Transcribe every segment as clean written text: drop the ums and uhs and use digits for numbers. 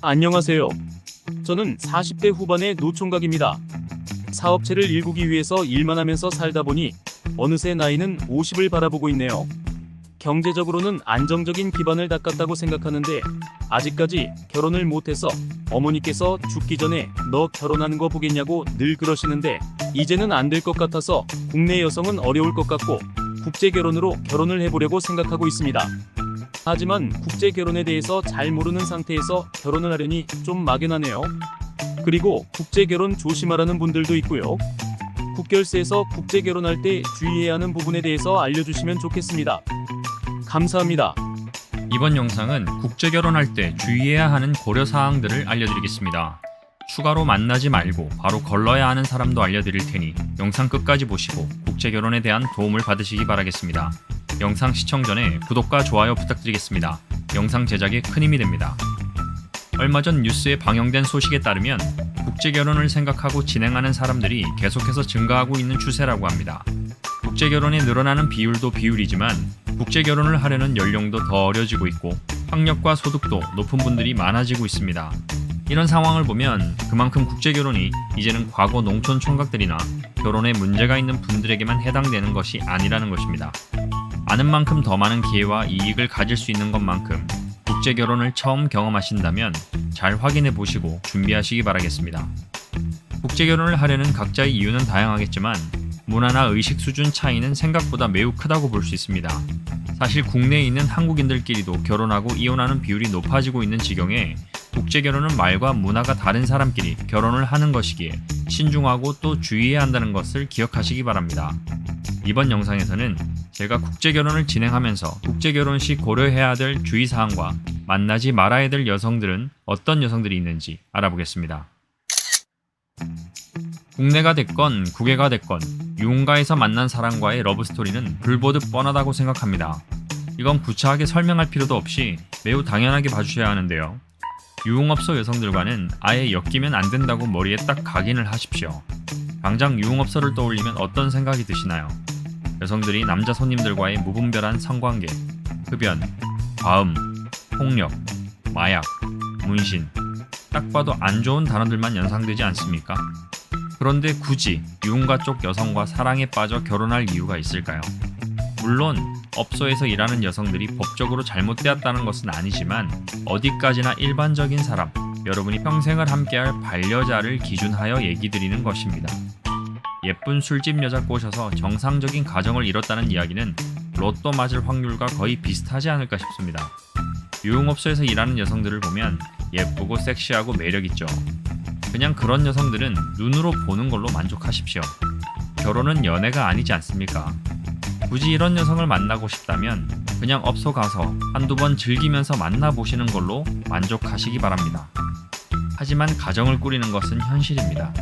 안녕하세요. 저는 40대 후반의 노총각입니다. 사업체를 일구기 위해서 일만 하면서 살다 보니 어느새 나이는 50을 바라보고 있네요. 경제적으로는 안정적인 기반을 닦았다고 생각하는데 아직까지 결혼을 못해서 어머니께서 죽기 전에 너 결혼하는 거 보겠냐고 늘 그러시는데 이제는 안 될 것 같아서 국내 여성은 어려울 것 같고 국제 결혼으로 결혼을 해보려고 생각하고 있습니다. 하지만 국제 결혼에 대해서 잘 모르는 상태에서 결혼을 하려니 좀 막연하네요. 그리고 국제 결혼 조심하라는 분들도 있고요. 국결세에서 국제 결혼할 때 주의해야 하는 부분에 대해서 알려주시면 좋겠습니다. 감사합니다. 이번 영상은 국제 결혼할 때 주의해야 하는 고려 사항들을 알려드리겠습니다. 추가로 만나지 말고 바로 걸러야 하는 사람도 알려드릴 테니 영상 끝까지 보시고 국제 결혼에 대한 도움을 받으시기 바라겠습니다. 영상 시청 전에 구독과 좋아요 부탁드리겠습니다. 영상 제작에 큰 힘이 됩니다. 얼마 전 뉴스에 방영된 소식에 따르면 국제 결혼을 생각하고 진행하는 사람들이 계속해서 증가하고 있는 추세라고 합니다. 국제 결혼이 늘어나는 비율도 비율이지만 국제 결혼을 하려는 연령도 더 어려지고 있고 학력과 소득도 높은 분들이 많아지고 있습니다. 이런 상황을 보면 그만큼 국제 결혼이 이제는 과거 농촌 총각들이나 결혼에 문제가 있는 분들에게만 해당되는 것이 아니라는 것입니다. 아는 만큼 더 많은 기회와 이익을 가질 수 있는 것만큼 국제 결혼을 처음 경험하신다면 잘 확인해 보시고 준비하시기 바라겠습니다. 국제 결혼을 하려는 각자의 이유는 다양하겠지만 문화나 의식 수준 차이는 생각보다 매우 크다고 볼 수 있습니다. 사실 국내에 있는 한국인들끼리도 결혼하고 이혼하는 비율이 높아지고 있는 지경에 국제 결혼은 말과 문화가 다른 사람끼리 결혼을 하는 것이기에 신중하고 또 주의해야 한다는 것을 기억하시기 바랍니다. 이번 영상에서는 제가 국제 결혼을 진행하면서 국제 결혼 시 고려해야 될 주의사항과 만나지 말아야 될 여성들은 어떤 여성들이 있는지 알아보겠습니다. 국내가 됐건 국외가 됐건 유흥가에서 만난 사람과의 러브스토리는 불보듯 뻔하다고 생각합니다. 이건 구차하게 설명할 필요도 없이 매우 당연하게 봐주셔야 하는데요. 유흥업소 여성들과는 아예 엮이면 안 된다고 머리에 딱 각인을 하십시오. 당장 유흥업소를 떠올리면 어떤 생각이 드시나요? 여성들이 남자 손님들과의 무분별한 성관계, 흡연, 과음, 폭력, 마약, 문신, 딱 봐도 안 좋은 단어들만 연상되지 않습니까? 그런데 굳이 유흥가 쪽 여성과 사랑에 빠져 결혼할 이유가 있을까요? 물론 업소에서 일하는 여성들이 법적으로 잘못되었다는 것은 아니지만 어디까지나 일반적인 사람, 여러분이 평생을 함께할 반려자를 기준하여 얘기 드리는 것입니다. 예쁜 술집 여자 꼬셔서 정상적인 가정을 이뤘다는 이야기는 로또 맞을 확률과 거의 비슷하지 않을까 싶습니다. 유흥업소에서 일하는 여성들을 보면 예쁘고 섹시하고 매력있죠. 그냥 그런 여성들은 눈으로 보는 걸로 만족하십시오. 결혼은 연애가 아니지 않습니까? 굳이 이런 여성을 만나고 싶다면 그냥 업소 가서 한두 번 즐기면서 만나보시는 걸로 만족하시기 바랍니다. 하지만 가정을 꾸리는 것은 현실입니다.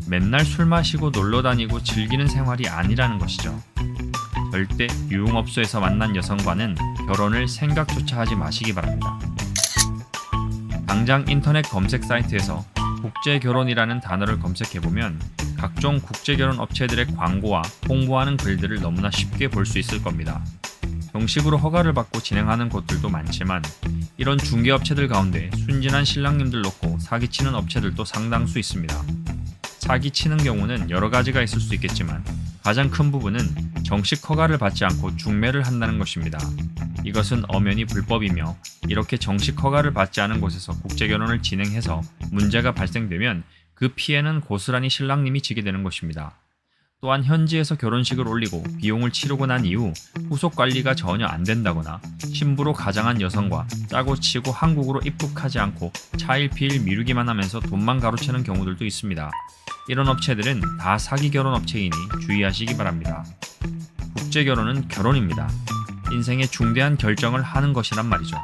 맨날 술 마시고 놀러 다니고 즐기는 생활이 아니라는 것이죠. 절대 유흥업소에서 만난 여성과는 결혼을 생각조차 하지 마시기 바랍니다. 당장 인터넷 검색 사이트에서 국제결혼이라는 단어를 검색해보면 각종 국제결혼 업체들의 광고와 홍보하는 글들을 너무나 쉽게 볼 수 있을 겁니다. 정식으로 허가를 받고 진행하는 곳들도 많지만 이런 중개업체들 가운데 순진한 신랑님들 놓고 사기치는 업체들도 상당수 있습니다. 사기치는 경우는 여러 가지가 있을 수 있겠지만 가장 큰 부분은 정식 허가를 받지 않고 중매를 한다는 것입니다. 이것은 엄연히 불법이며 이렇게 정식 허가를 받지 않은 곳에서 국제결혼을 진행해서 문제가 발생되면 그 피해는 고스란히 신랑님이 지게 되는 것입니다. 또한 현지에서 결혼식을 올리고 비용을 치르고 난 이후 후속 관리가 전혀 안 된다거나 신부로 가장한 여성과 짜고 치고 한국으로 입국하지 않고 차일피일 미루기만 하면서 돈만 가로채는 경우들도 있습니다. 이런 업체들은 다 사기 결혼 업체이니 주의하시기 바랍니다. 국제결혼은 결혼입니다. 인생의 중대한 결정을 하는 것이란 말이죠.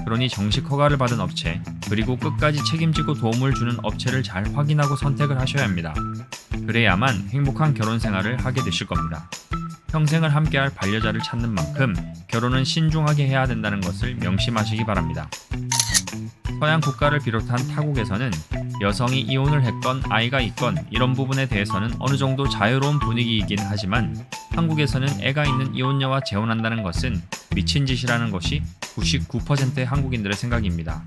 그러니 정식 허가를 받은 업체, 그리고 끝까지 책임지고 도움을 주는 업체를 잘 확인하고 선택을 하셔야 합니다. 그래야만 행복한 결혼 생활을 하게 되실 겁니다. 평생을 함께할 반려자를 찾는 만큼 결혼은 신중하게 해야 된다는 것을 명심하시기 바랍니다. 서양 국가를 비롯한 타국에서는 여성이 이혼을 했건 아이가 있건 이런 부분에 대해서는 어느 정도 자유로운 분위기이긴 하지만 한국에서는 애가 있는 이혼녀와 재혼한다는 것은 미친 짓이라는 것이 99%의 한국인들의 생각입니다.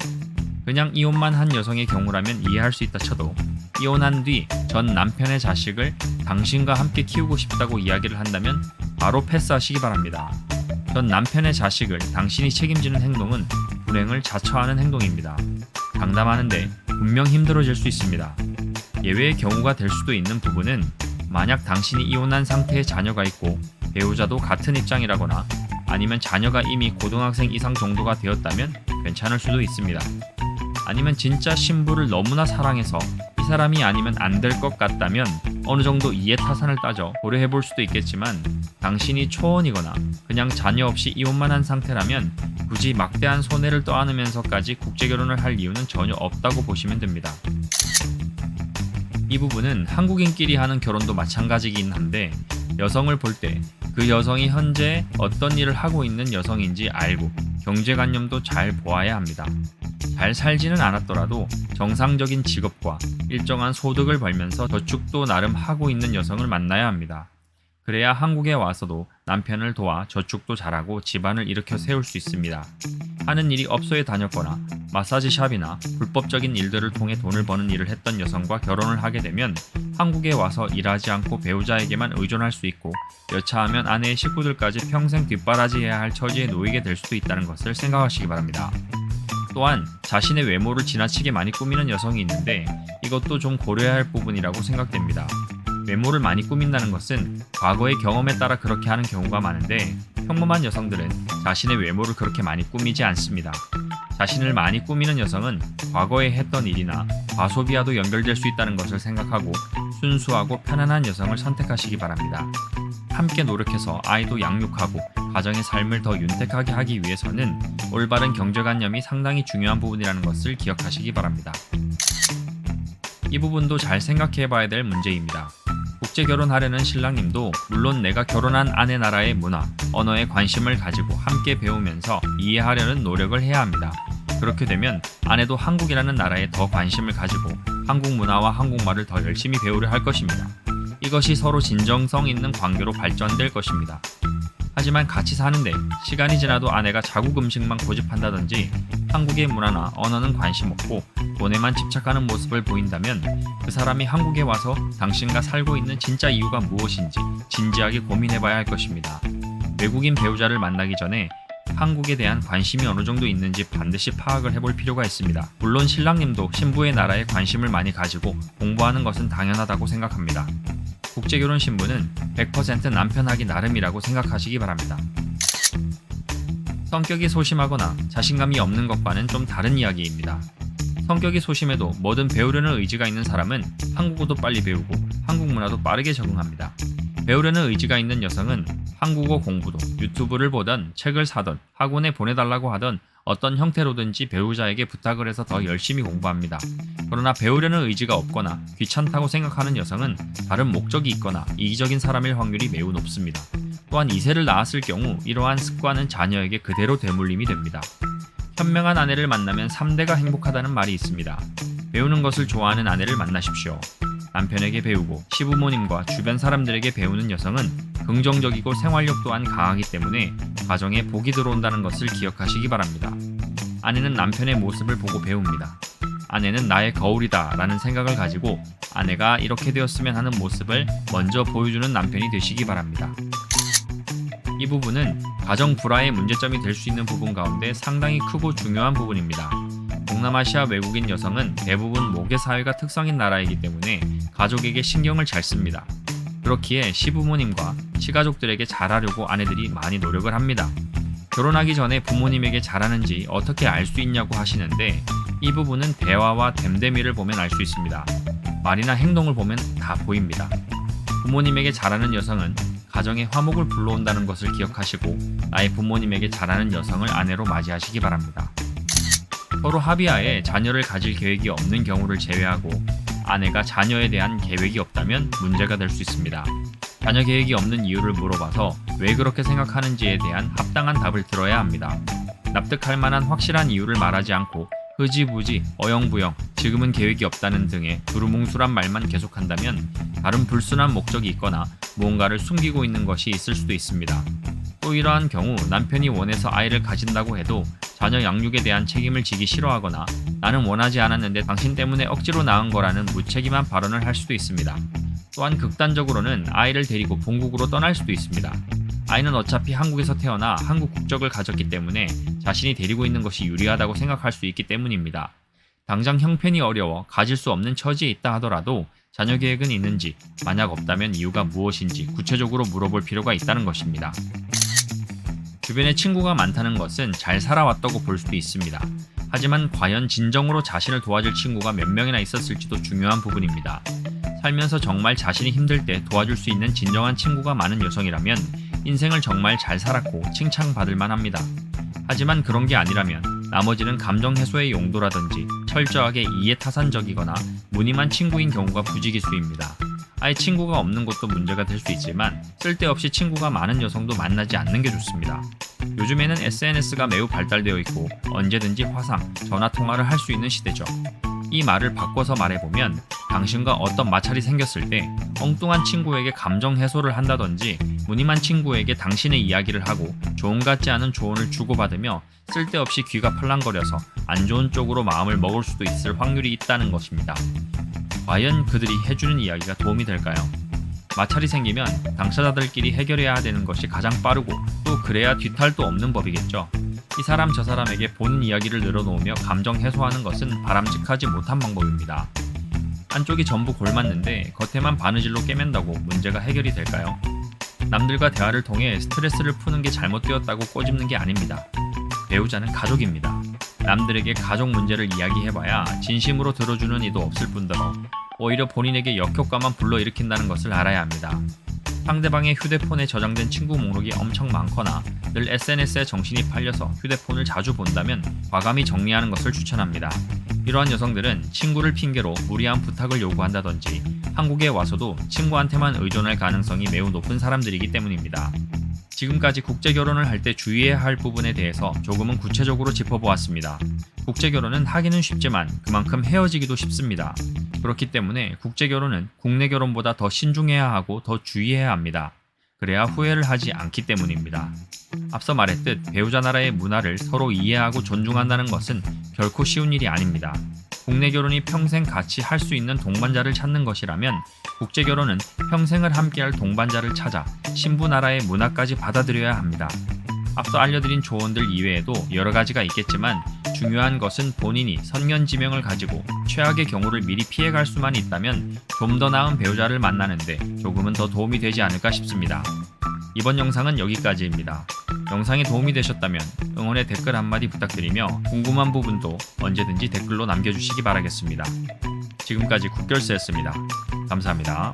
그냥 이혼만 한 여성의 경우라면 이해할 수 있다 쳐도 이혼한 뒤 전 남편의 자식을 당신과 함께 키우고 싶다고 이야기를 한다면 바로 패스하시기 바랍니다. 전 남편의 자식을 당신이 책임지는 행동은 불행을 자처하는 행동입니다. 장담하는데 분명 힘들어질 수 있습니다. 예외의 경우가 될 수도 있는 부분은 만약 당신이 이혼한 상태의 자녀가 있고 배우자도 같은 입장이라거나 아니면 자녀가 이미 고등학생 이상 정도가 되었다면 괜찮을 수도 있습니다. 아니면 진짜 신부를 너무나 사랑해서 이 사람이 아니면 안 될 것 같다면 어느 정도 이해타산을 따져 고려해 볼 수도 있겠지만 당신이 초혼이거나 그냥 자녀 없이 이혼만 한 상태라면 굳이 막대한 손해를 떠안으면서까지 국제결혼을 할 이유는 전혀 없다고 보시면 됩니다. 이 부분은 한국인끼리 하는 결혼도 마찬가지긴 한데 여성을 볼 때 그 여성이 현재 어떤 일을 하고 있는 여성인지 알고 경제관념도 잘 보아야 합니다. 잘 살지는 않았더라도 정상적인 직업과 일정한 소득을 벌면서 저축도 나름 하고 있는 여성을 만나야 합니다. 그래야 한국에 와서도 남편을 도와 저축도 잘하고 집안을 일으켜 세울 수 있습니다. 하는 일이 업소에 다녔거나 마사지 샵이나 불법적인 일들을 통해 돈을 버는 일을 했던 여성과 결혼을 하게 되면 한국에 와서 일하지 않고 배우자에게만 의존할 수 있고 여차하면 아내의 식구들까지 평생 뒷바라지해야 할 처지에 놓이게 될 수도 있다는 것을 생각하시기 바랍니다. 또한 자신의 외모를 지나치게 많이 꾸미는 여성이 있는데 이것도 좀 고려해야 할 부분이라고 생각됩니다. 외모를 많이 꾸민다는 것은 과거의 경험에 따라 그렇게 하는 경우가 많은데 평범한 여성들은 자신의 외모를 그렇게 많이 꾸미지 않습니다. 자신을 많이 꾸미는 여성은 과거에 했던 일이나 과소비와도 연결될 수 있다는 것을 생각하고 순수하고 편안한 여성을 선택하시기 바랍니다. 함께 노력해서 아이도 양육하고 가정의 삶을 더 윤택하게 하기 위해서는 올바른 경제관념이 상당히 중요한 부분이라는 것을 기억하시기 바랍니다. 이 부분도 잘 생각해 봐야 될 문제입니다. 국제결혼하려는 신랑님도 물론 내가 결혼한 아내 나라의 문화, 언어에 관심을 가지고 함께 배우면서 이해하려는 노력을 해야 합니다. 그렇게 되면 아내도 한국이라는 나라에 더 관심을 가지고 한국 문화와 한국말을 더 열심히 배우려 할 것입니다. 이것이 서로 진정성 있는 관계로 발전될 것입니다. 하지만 같이 사는데 시간이 지나도 아내가 자국 음식만 고집한다든지 한국의 문화나 언어는 관심 없고 돈에만 집착하는 모습을 보인다면 그 사람이 한국에 와서 당신과 살고 있는 진짜 이유가 무엇인지 진지하게 고민해봐야 할 것입니다. 외국인 배우자를 만나기 전에 한국에 대한 관심이 어느 정도 있는지 반드시 파악을 해볼 필요가 있습니다. 물론 신랑님도 신부의 나라에 관심을 많이 가지고 공부하는 것은 당연하다고 생각합니다. 국제결혼 신부는 100% 남편 하기 나름이라고 생각하시기 바랍니다. 성격이 소심하거나 자신감이 없는 것과는 좀 다른 이야기입니다. 성격이 소심해도 뭐든 배우려는 의지가 있는 사람은 한국어도 빨리 배우고 한국 문화도 빠르게 적응합니다. 배우려는 의지가 있는 여성은 한국어 공부도 유튜브를 보던 책을 사던 학원에 보내달라고 하던 어떤 형태로든지 배우자에게 부탁을 해서 더 열심히 공부합니다. 그러나 배우려는 의지가 없거나 귀찮다고 생각하는 여성은 다른 목적이 있거나 이기적인 사람일 확률이 매우 높습니다. 또한 2세를 낳았을 경우 이러한 습관은 자녀에게 그대로 되물림이 됩니다. 현명한 아내를 만나면 3대가 행복하다는 말이 있습니다. 배우는 것을 좋아하는 아내를 만나십시오. 남편에게 배우고 시부모님과 주변 사람들에게 배우는 여성은 긍정적이고 생활력 또한 강하기 때문에 가정에 복이 들어온다는 것을 기억하시기 바랍니다. 아내는 남편의 모습을 보고 배웁니다. 아내는 나의 거울이다 라는 생각을 가지고 아내가 이렇게 되었으면 하는 모습을 먼저 보여주는 남편이 되시기 바랍니다. 이 부분은 가정 불화의 문제점이 될 수 있는 부분 가운데 상당히 크고 중요한 부분입니다. 동남아시아 외국인 여성은 대부분 모계 사회가 특성인 나라이기 때문에 가족에게 신경을 잘 씁니다. 그렇기에 시부모님과 시가족들에게 잘하려고 아내들이 많이 노력을 합니다. 결혼하기 전에 부모님에게 잘하는지 어떻게 알 수 있냐고 하시는데 이 부분은 대화와 댐댐이를 보면 알 수 있습니다. 말이나 행동을 보면 다 보입니다. 부모님에게 잘하는 여성은 가정에 화목을 불러온다는 것을 기억하시고 나의 부모님에게 잘하는 여성을 아내로 맞이하시기 바랍니다. 서로 합의하에 자녀를 가질 계획이 없는 경우를 제외하고 아내가 자녀에 대한 계획이 없다면 문제가 될 수 있습니다. 자녀 계획이 없는 이유를 물어봐서 왜 그렇게 생각하는지에 대한 합당한 답을 들어야 합니다. 납득할 만한 확실한 이유를 말하지 않고 흐지부지, 어영부영, 지금은 계획이 없다는 등의 두루뭉술한 말만 계속한다면 다른 불순한 목적이 있거나 무언가를 숨기고 있는 것이 있을 수도 있습니다. 또 또 이러한 경우 남편이 원해서 아이를 가진다고 해도 자녀 양육에 대한 책임을 지기 싫어하거나 나는 원하지 않았는데 당신 때문에 억지로 낳은 거라는 무책임한 발언을 할 수도 있습니다. 또한 극단적으로는 아이를 데리고 본국으로 떠날 수도 있습니다. 아이는 어차피 한국에서 태어나 한국 국적을 가졌기 때문에 자신이 데리고 있는 것이 유리하다고 생각할 수 있기 때문입니다. 당장 형편이 어려워 가질 수 없는 처지에 있다 하더라도 자녀 계획은 있는지, 만약 없다면 이유가 무엇인지 구체적으로 물어볼 필요가 있다는 것입니다. 주변에 친구가 많다는 것은 잘 살아왔다고 볼 수도 있습니다. 하지만 과연 진정으로 자신을 도와줄 친구가 몇 명이나 있었을지도 중요한 부분입니다. 살면서 정말 자신이 힘들 때 도와줄 수 있는 진정한 친구가 많은 여성이라면 인생을 정말 잘 살았고 칭찬받을 만합니다. 하지만 그런 게 아니라면 나머지는 감정 해소의 용도라든지 철저하게 이해타산적이거나 무심한 친구인 경우가 부지기수입니다. 아예 친구가 없는 것도 문제가 될 수 있지만 쓸데없이 친구가 많은 여성도 만나지 않는 게 좋습니다. 요즘에는 SNS가 매우 발달되어 있고 언제든지 화상, 전화통화를 할 수 있는 시대죠. 이 말을 바꿔서 말해보면 당신과 어떤 마찰이 생겼을 때 엉뚱한 친구에게 감정 해소를 한다든지 무심한 친구에게 당신의 이야기를 하고 조언 같지 않은 조언을 주고받으며 쓸데없이 귀가 팔랑거려서 안 좋은 쪽으로 마음을 먹을 수도 있을 확률이 있다는 것입니다. 과연 그들이 해주는 이야기가 도움이 될까요? 마찰이 생기면 당사자들끼리 해결해야 되는 것이 가장 빠르고 또 그래야 뒤탈도 없는 법이겠죠. 이 사람 저 사람에게 본인 이야기를 늘어놓으며 감정 해소하는 것은 바람직하지 못한 방법입니다. 한쪽이 전부 골맞는데 겉에만 바느질로 꿰맨다고 문제가 해결이 될까요? 남들과 대화를 통해 스트레스를 푸는 게 잘못되었다고 꼬집는 게 아닙니다. 배우자는 가족입니다. 남들에게 가족 문제를 이야기해봐야 진심으로 들어주는 이도 없을 뿐더러 오히려 본인에게 역효과만 불러일으킨다는 것을 알아야 합니다. 상대방의 휴대폰에 저장된 친구 목록이 엄청 많거나 늘 SNS에 정신이 팔려서 휴대폰을 자주 본다면 과감히 정리하는 것을 추천합니다. 이러한 여성들은 친구를 핑계로 무리한 부탁을 요구한다든지 한국에 와서도 친구한테만 의존할 가능성이 매우 높은 사람들이기 때문입니다. 지금까지 국제결혼을 할 때 주의해야 할 부분에 대해서 조금은 구체적으로 짚어보았습니다. 국제결혼은 하기는 쉽지만 그만큼 헤어지기도 쉽습니다. 그렇기 때문에 국제결혼은 국내 결혼보다 더 신중해야 하고 더 주의해야 합니다. 그래야 후회를 하지 않기 때문입니다. 앞서 말했듯 배우자 나라의 문화를 서로 이해하고 존중한다는 것은 결코 쉬운 일이 아닙니다. 국내 결혼이 평생 같이 할 수 있는 동반자를 찾는 것이라면 국제결혼은 평생을 함께할 동반자를 찾아 신부 나라의 문화까지 받아들여야 합니다. 앞서 알려드린 조언들 이외에도 여러 가지가 있겠지만 중요한 것은 본인이 선견지명을 가지고 최악의 경우를 미리 피해갈 수만 있다면 좀 더 나은 배우자를 만나는데 조금은 더 도움이 되지 않을까 싶습니다. 이번 영상은 여기까지입니다. 영상이 도움이 되셨다면 응원의 댓글 한마디 부탁드리며 궁금한 부분도 언제든지 댓글로 남겨주시기 바라겠습니다. 지금까지 국결스였습니다. 감사합니다.